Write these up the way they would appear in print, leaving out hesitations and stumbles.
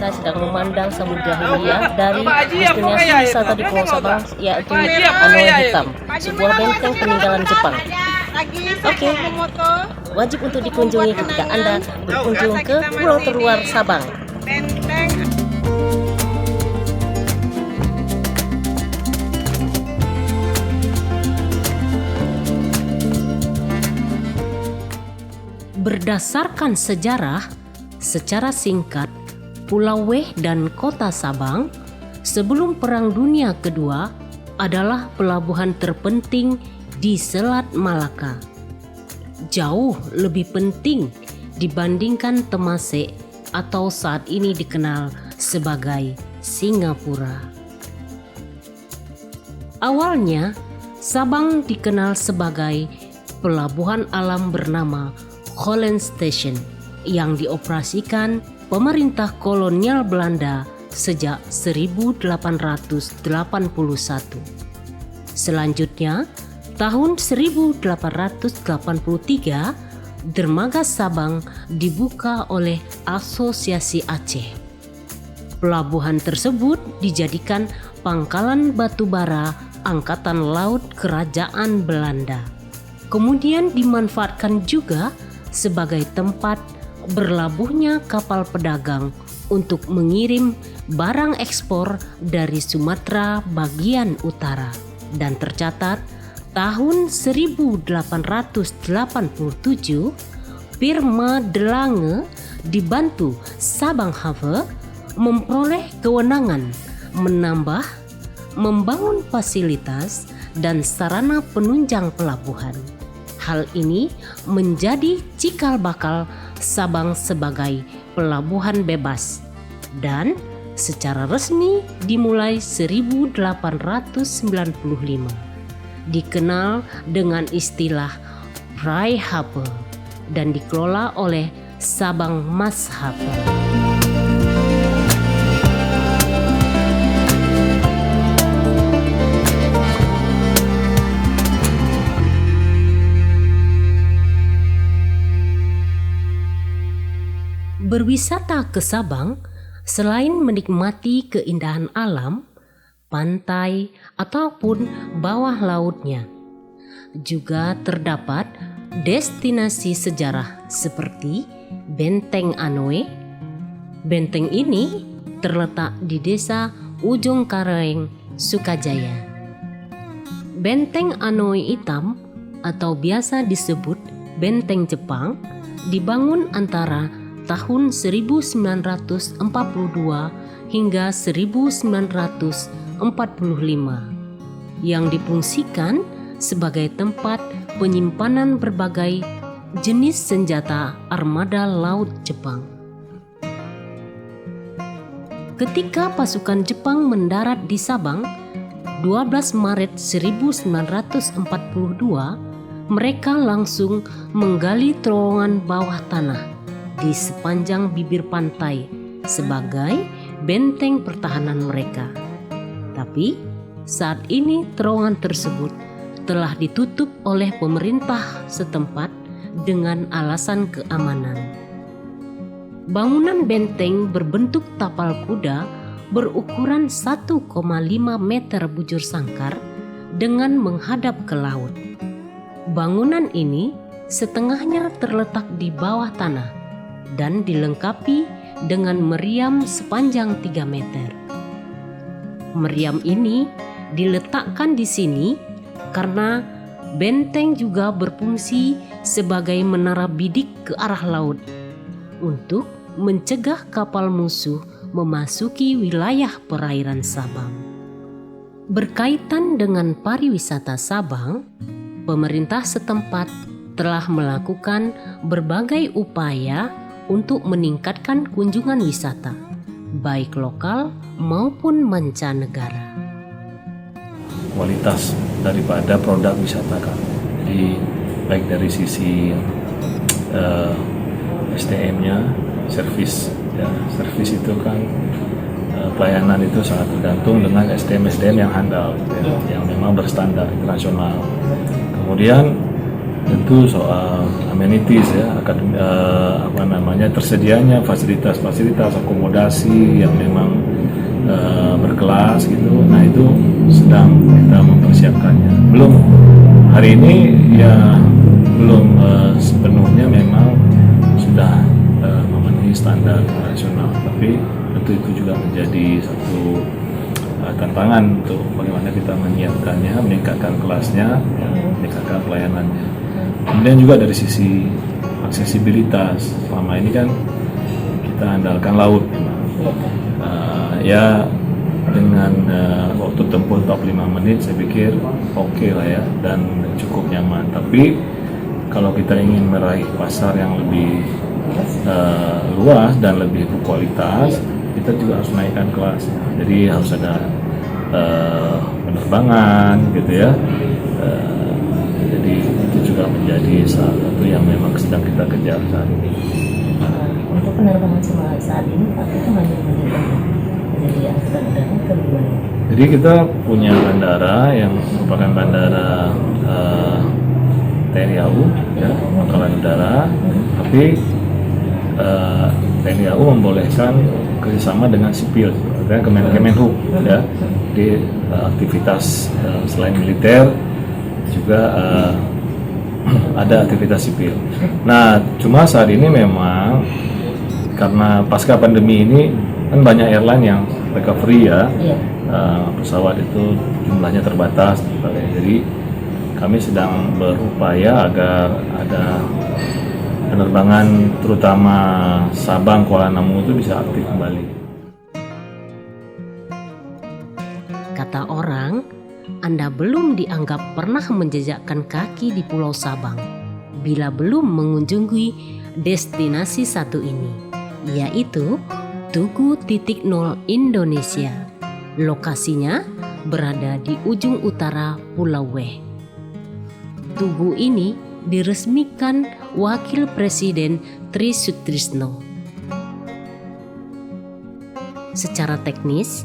Saya sedang memandang Samudra Hindia dari destinasi wisata di Pulau Sabang, yaitu Anoe Hitam, sebuah benteng peninggalan Jepang. Oke, wajib untuk dikunjungi ketika Anda berkunjung ke pulau terluar Sabang. Berdasarkan sejarah, secara singkat, Pulau Weh dan Kota Sabang sebelum Perang Dunia Kedua adalah pelabuhan terpenting di Selat Malaka. Jauh lebih penting dibandingkan Temasek atau saat ini dikenal sebagai Singapura. Awalnya, Sabang dikenal sebagai pelabuhan alam bernama Holland Station yang dioperasikan pemerintah kolonial Belanda sejak 1881. Selanjutnya, tahun 1883, dermaga Sabang dibuka oleh Asosiasi Aceh. Pelabuhan tersebut dijadikan pangkalan batubara Angkatan Laut Kerajaan Belanda. Kemudian dimanfaatkan juga sebagai tempat berlabuhnya kapal pedagang untuk mengirim barang ekspor dari Sumatera bagian utara. Dan tercatat tahun 1887 firma De Lange dibantu Sabang Haven memperoleh kewenangan menambah, membangun fasilitas dan sarana penunjang pelabuhan. Hal ini menjadi cikal bakal Sabang sebagai pelabuhan bebas dan secara resmi dimulai 1895. Dikenal dengan istilah Vryhaven dan dikelola oleh Sabang Masshaven. Berwisata ke Sabang, selain menikmati keindahan alam, pantai, ataupun bawah lautnya, juga terdapat destinasi sejarah seperti Benteng Anoe. Benteng ini terletak di Desa Ujung Kareng, Sukajaya. Benteng Anoe Hitam atau biasa disebut Benteng Jepang dibangun antara tahun 1942 hingga 1945 yang difungsikan sebagai tempat penyimpanan berbagai jenis senjata armada laut Jepang. Ketika pasukan Jepang mendarat di Sabang 12 Maret 1942, mereka langsung menggali terowongan bawah tanah di sepanjang bibir pantai sebagai benteng pertahanan mereka. Tapi saat ini terowongan tersebut telah ditutup oleh pemerintah setempat dengan alasan keamanan. Bangunan benteng berbentuk tapal kuda berukuran 1,5 meter bujur sangkar dengan menghadap ke laut. Bangunan ini setengahnya terletak di bawah tanah dan dilengkapi dengan meriam sepanjang 3 meter. Meriam ini diletakkan di sini karena benteng juga berfungsi sebagai menara bidik ke arah laut untuk mencegah kapal musuh memasuki wilayah perairan Sabang. Berkaitan dengan pariwisata Sabang, pemerintah setempat telah melakukan berbagai upaya untuk meningkatkan kunjungan wisata, baik lokal maupun mancanegara. Kualitas daripada produk wisata kan, jadi baik dari sisi SDM-nya, servis itu kan pelayanan itu sangat tergantung dengan SDM yang handal, yang memang berstandar internasional. Kemudian tentu soal amenities tersedianya fasilitas akomodasi yang memang berkelas gitu. Nah itu sedang kita mempersiapkannya. Belum hari ini ya belum sepenuhnya memang sudah memenuhi standar internasional, tapi tentu itu juga menjadi satu tantangan untuk bagaimana kita menyiapkannya, meningkatkan kelasnya, meningkatkan pelayanannya. Kemudian juga dari sisi aksesibilitas, selama ini kan kita andalkan laut memang. Ya dengan waktu tempuh 45 menit saya pikir oke lah ya, dan cukup nyaman. Tapi kalau kita ingin meraih pasar yang lebih luas dan lebih berkualitas, kita juga harus naikkan kelas. Jadi harus ada penerbangan gitu ya. Jadi itu juga menjadi salah satu yang memang sedang kita kejar saat ini. Untuk penerbangan saat ini Pak, itu hanya menjadi angkutan udara ke mana? Jadi kita punya bandara yang merupakan bandara TNI AU, ya, Angkatan Udara, tapi TNI AU membolehkan kerjasama dengan sipil, dengan Kemenhub, ya, di aktivitas selain militer juga ada aktivitas sipil. Nah, cuma saat ini memang karena pasca pandemi ini kan banyak airline yang recovery ya, pesawat itu jumlahnya terbatas, jadi kami sedang berupaya agar ada penerbangan terutama Sabang Kuala Namu itu bisa aktif kembali. Kata orang, Anda belum dianggap pernah menjejakkan kaki di Pulau Sabang bila belum mengunjungi destinasi satu ini, yaitu Tugu Titik Nol Indonesia. Lokasinya berada di ujung utara Pulau Weh. Tugu ini diresmikan Wakil Presiden Tri Sutrisno. Secara teknis,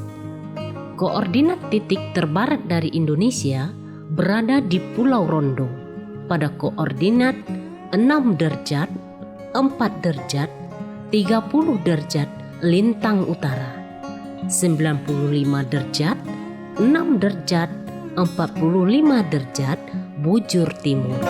koordinat titik terbarat dari Indonesia berada di Pulau Rondo pada koordinat 6 derajat, 4 derajat, 30 derajat lintang utara, 95 derajat, 6 derajat, 45 derajat bujur timur.